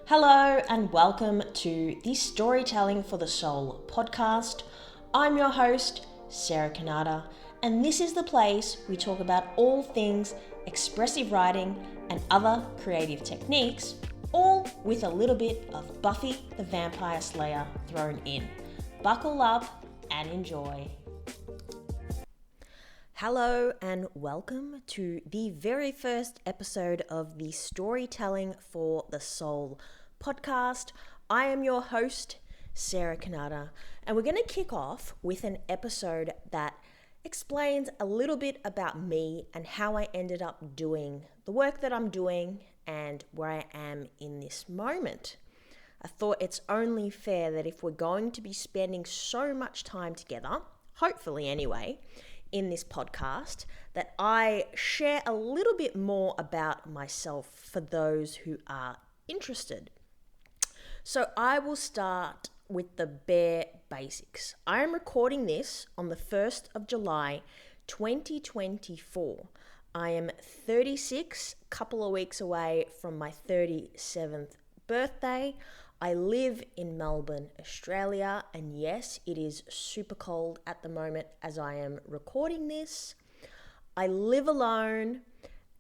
Hello and welcome to the Storytelling for the Soul podcast. I'm your host, Sarah Kanata, and this is the place we talk about all things expressive writing and other creative techniques, all with a little bit of Buffy the Vampire Slayer thrown in. Buckle up and enjoy. Hello and welcome to the very first episode of the Storytelling for the Soul podcast. I am your host, Sarah Kanata, and we're going to kick off with an episode that explains a little bit about me and how I ended up doing the work that I'm doing and where I am in this moment. I thought it's only fair that if we're going to be spending so much time together, hopefully anyway, in this podcast, that I share a little bit more about myself for those who are interested. So I will start with the bare basics. I am recording this on the 1st of July, 2024. I am 36, a couple of weeks away from my 37th birthday. I live in Melbourne, Australia, and yes, it is super cold at the moment as I am recording this. I live alone,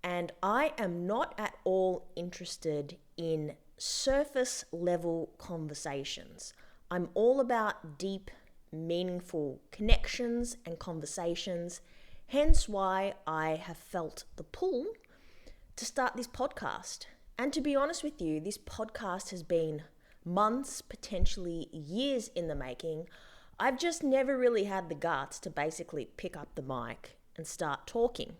and I am not at all interested in surface level conversations. I'm all about deep, meaningful connections and conversations, hence why I have felt the pull to start this podcast. And to be honest with you, this podcast has been months, potentially years in the making. I've just never really had the guts to basically pick up the mic and start talking.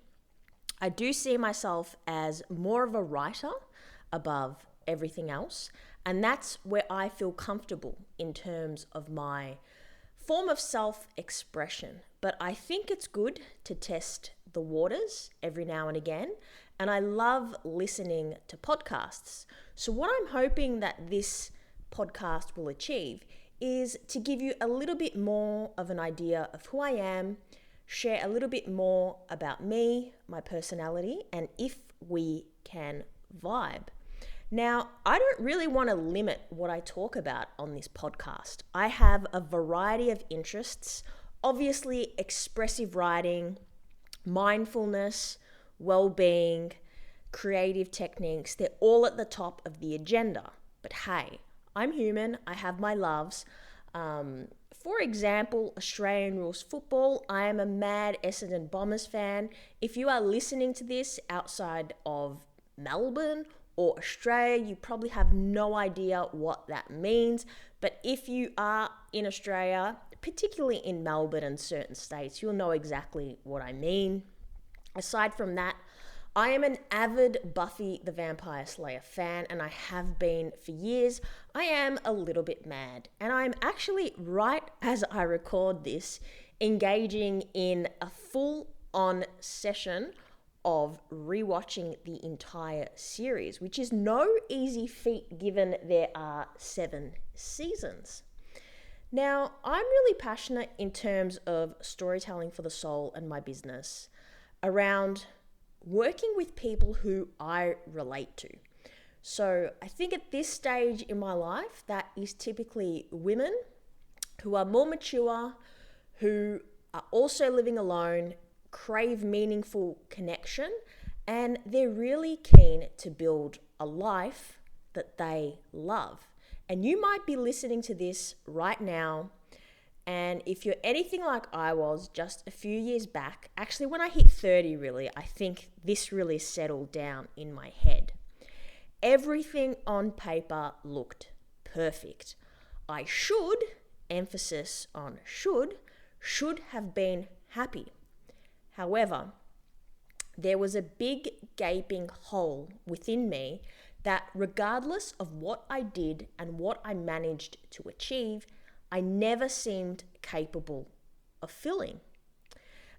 I do see myself as more of a writer above everything else, and that's where I feel comfortable in terms of my form of self-expression. But I think it's good to test the waters every now and again, and I love listening to podcasts. So what I'm hoping that this podcast will achieve is to give you a little bit more of an idea of who I am, share a little bit more about me, my personality, and if we can vibe. Now, I don't really want to limit what I talk about on this podcast. I have a variety of interests, obviously expressive writing, mindfulness, well-being, creative techniques. They're all at the top of the agenda. But hey, I'm human, I have my loves. For example, Australian rules football. I am a mad Essendon Bombers fan. If you are listening to this outside of Melbourne or Australia, you probably have no idea what that means. But if you are in Australia, particularly in Melbourne and certain states, you'll know exactly what I mean. Aside from that, I am an avid Buffy the Vampire Slayer fan, and I have been for years. I am a little bit mad, and I'm actually, right as I record this, engaging in a full-on session of rewatching the entire series, which is no easy feat given there are 7 seasons. Now, I'm really passionate in terms of storytelling for the soul and my business around working with people who I relate to. So I think at this stage in my life, that is typically women who are more mature, who are also living alone, crave meaningful connection, and they're really keen to build a life that they love. And you might be listening to this right now, and if you're anything like I was just a few years back, actually when I hit 30 really, I think this really settled down in my head. Everything on paper looked perfect. I should, emphasis on should have been happy. However, there was a big gaping hole within me that regardless of what I did and what I managed to achieve, I never seemed capable of filling.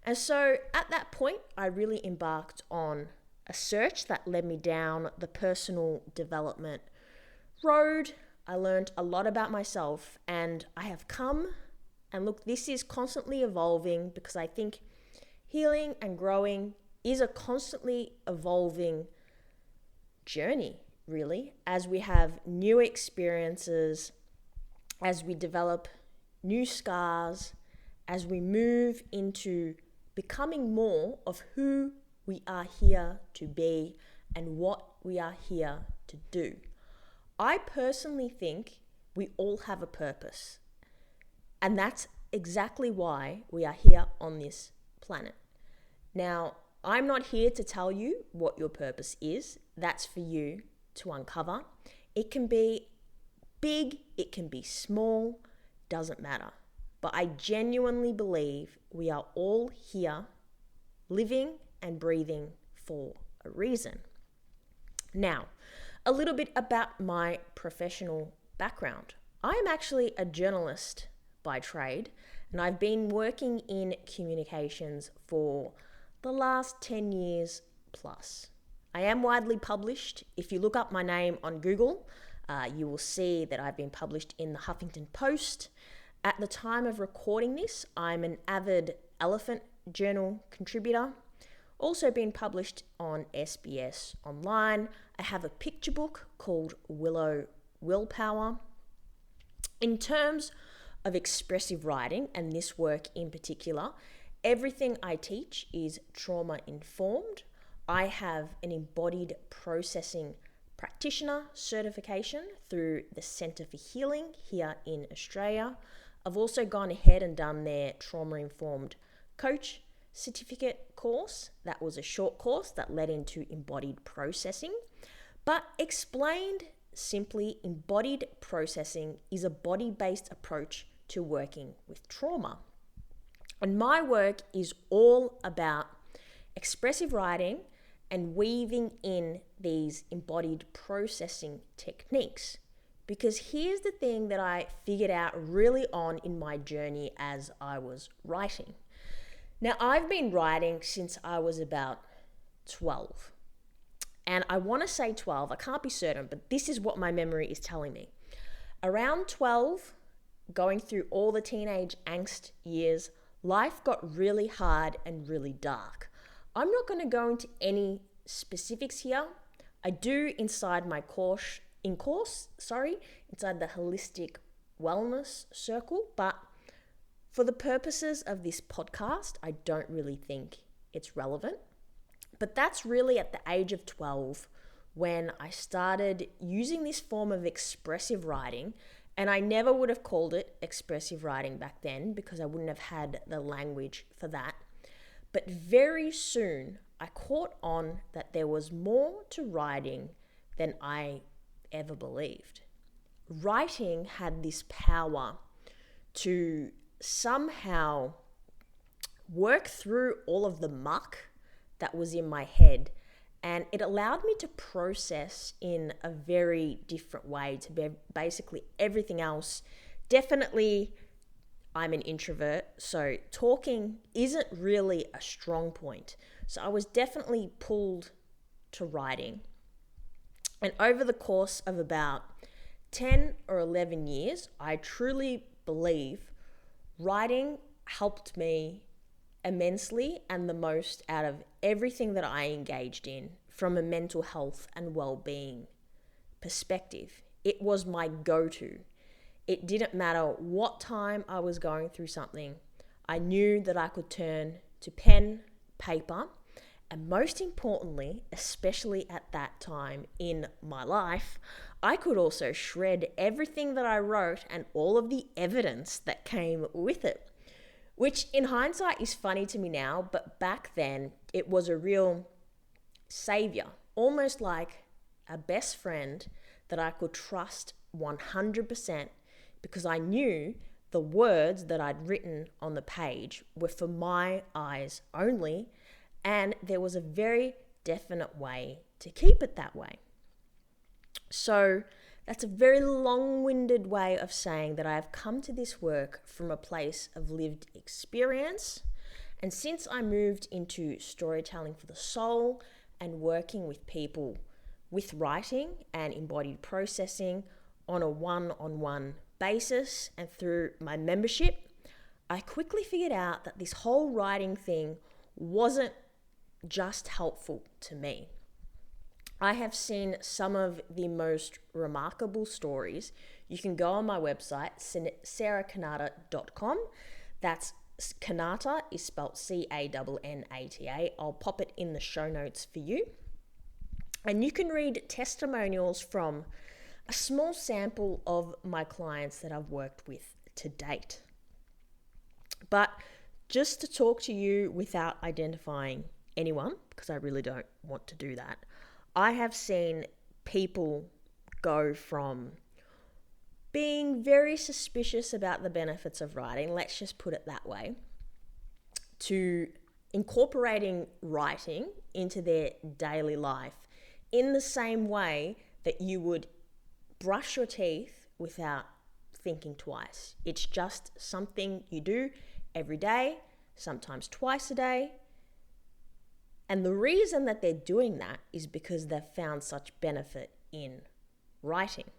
And so at that point, I really embarked on a search that led me down the personal development road. I learned a lot about myself, and I have come, and look, this is constantly evolving because I think healing and growing is a constantly evolving journey. really, as we have new experiences, as we develop new scars, as we move into becoming more of who we are here to be and what we are here to do. I personally think we all have a purpose, and that's exactly why we are here on this planet. Now, I'm not here to tell you what your purpose is. That's for you to uncover. It can be big, it can be small, doesn't matter. But I genuinely believe we are all here living and breathing for a reason. Now, a little bit about my professional background. I am actually a journalist by trade, and I've been working in communications for the last 10 years plus. I am widely published. If you look up my name on Google, you will see that I've been published in the Huffington Post. At the time of recording this, I'm an avid Elephant Journal contributor. Also been published on SBS Online. I have a picture book called Willow Willpower. In terms of expressive writing, and this work in particular, everything I teach is trauma informed. I have an embodied processing practitioner certification through the Centre for Healing here in Australia. I've also gone ahead and done their trauma informed coach certificate course. That was a short course that led into embodied processing. But explained simply, embodied processing is a body-based approach to working with trauma. And my work is all about expressive writing and weaving in these embodied processing techniques. Because here's the thing that I figured out really on in my journey as I was writing. Now, I've been writing since I was about 12. And I want to say 12, I can't be certain, but this is what my memory is telling me. Around 12, going through all the teenage angst years, life got really hard and really dark. I'm not going to go into any specifics here. I do inside my course, inside the holistic wellness circle, but for the purposes of this podcast, I don't really think it's relevant. But that's really at the age of 12 when I started using this form of expressive writing, and I never would have called it expressive writing back then because I wouldn't have had the language for that. But very soon, I caught on that there was more to writing than I ever believed. Writing had this power to somehow work through all of the muck that was in my head, and it allowed me to process in a very different way to basically everything else. Definitely, I'm an introvert, so talking isn't really a strong point. So I was definitely pulled to writing. And over the course of about 10 or 11 years, I truly believe writing helped me immensely and the most out of everything that I engaged in from a mental health and well-being perspective. It was my go-to. It didn't matter what time I was going through something. I knew that I could turn to pen, paper, and most importantly, especially at that time in my life, I could also shred everything that I wrote and all of the evidence that came with it. Which in hindsight is funny to me now, but back then it was a real savior, almost like a best friend that I could trust 100% because I knew the words that I'd written on the page were for my eyes only, and there was a very definite way to keep it that way. So that's a very long-winded way of saying that I have come to this work from a place of lived experience. And since I moved into storytelling for the soul and working with people with writing and embodied processing on a one-on-one basis and through my membership, I quickly figured out that this whole writing thing wasn't just helpful to me. I have seen some of the most remarkable stories. You can go on my website, sarahkanata.com. That's Kanata is spelled Cannata. I'll pop it in the show notes for you. And you can read testimonials from a small sample of my clients that I've worked with to date. But just to talk to you without identifying anyone, because I really don't want to do that, I have seen people go from being very suspicious about the benefits of writing, let's just put it that way, to incorporating writing into their daily life in the same way that you would brush your teeth without thinking twice. It's just something you do every day, sometimes twice a day. And the reason that they're doing that is because they've found such benefit in writing.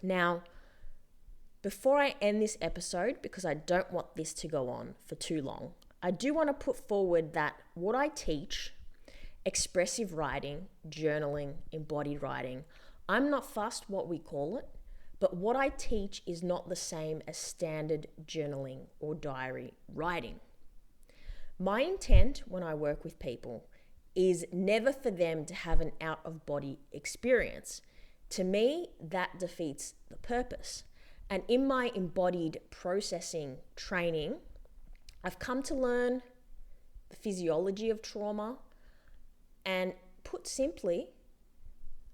Now, before I end this episode, because I don't want this to go on for too long, I do want to put forward that what I teach, expressive writing, journaling, embodied writing, I'm not fussed what we call it, but what I teach is not the same as standard journaling or diary writing. My intent when I work with people is never for them to have an out-of-body experience. To me, that defeats the purpose. And in my embodied processing training, I've come to learn the physiology of trauma, and put simply,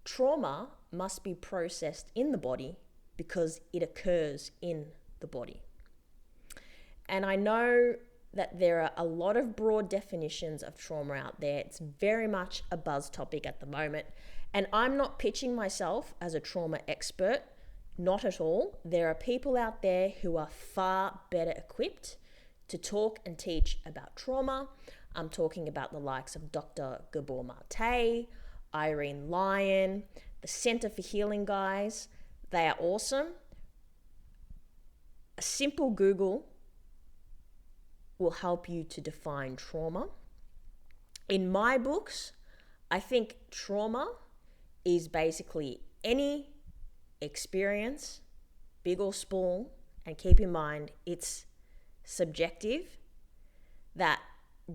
trauma must be processed in the body because it occurs in the body. And I know that there are a lot of broad definitions of trauma out there. It's very much a buzz topic at the moment. And I'm not pitching myself as a trauma expert, not at all. There are people out there who are far better equipped to talk and teach about trauma. I'm talking about the likes of Dr. Gabor Mate, Irene Lyon, the Center for Healing guys. They are awesome. A simple Google will help you to define trauma. In my books, I think trauma is basically any experience, big or small, and keep in mind it's subjective, that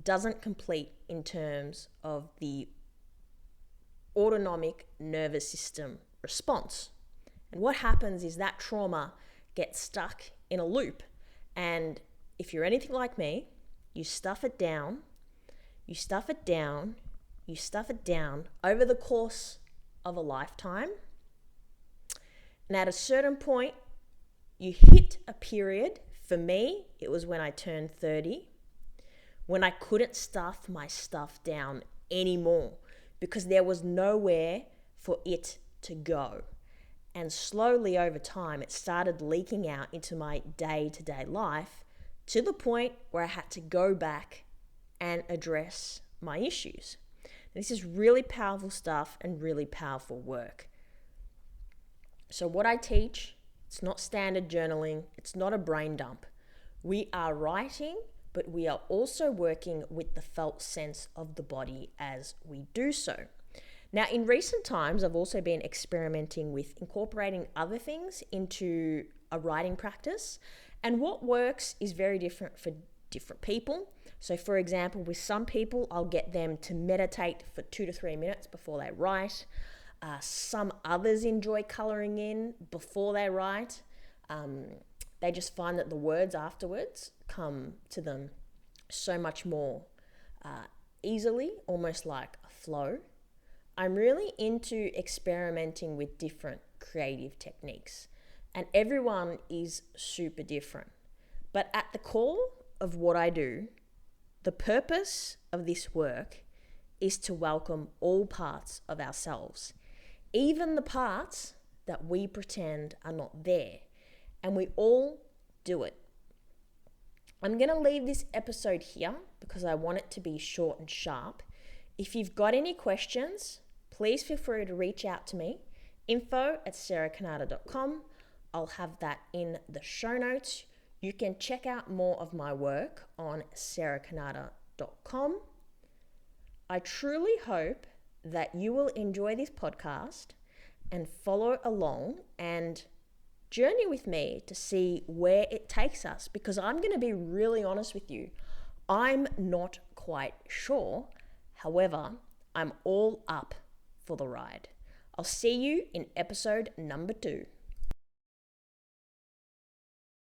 doesn't complete in terms of the autonomic nervous system response. And what happens is that trauma gets stuck in a loop. And if you're anything like me, you stuff it down, you stuff it down, you stuff it down over the course of a lifetime. And at a certain point, you hit a period. For me, it was when I turned 30, when I couldn't stuff my stuff down anymore because there was nowhere for it to go. And slowly over time, it started leaking out into my day-to-day life to the point where I had to go back and address my issues. This is really powerful stuff and really powerful work. So what I teach, it's not standard journaling, it's not a brain dump. We are writing, but we are also working with the felt sense of the body as we do so. Now, in recent times, I've also been experimenting with incorporating other things into a writing practice. And what works is very different for different people. So for example, with some people, I'll get them to meditate for 2 to 3 minutes before they write. Some others enjoy coloring in before they write. They just find that the words afterwards come to them so much more easily, almost like a flow. I'm really into experimenting with different creative techniques, and everyone is super different. But at the core of what I do, the purpose of this work is to welcome all parts of ourselves, even the parts that we pretend are not there, and we all do it. I'm going to leave this episode here because I want it to be short and sharp. If you've got any questions, please feel free to reach out to me, info@sarahkanata.com. I'll have that in the show notes. You can check out more of my work on sarahkanata.com. I truly hope that you will enjoy this podcast and follow along and journey with me to see where it takes us, because I'm going to be really honest with you. I'm not quite sure. However, I'm all up for the ride. I'll see you in episode number 2.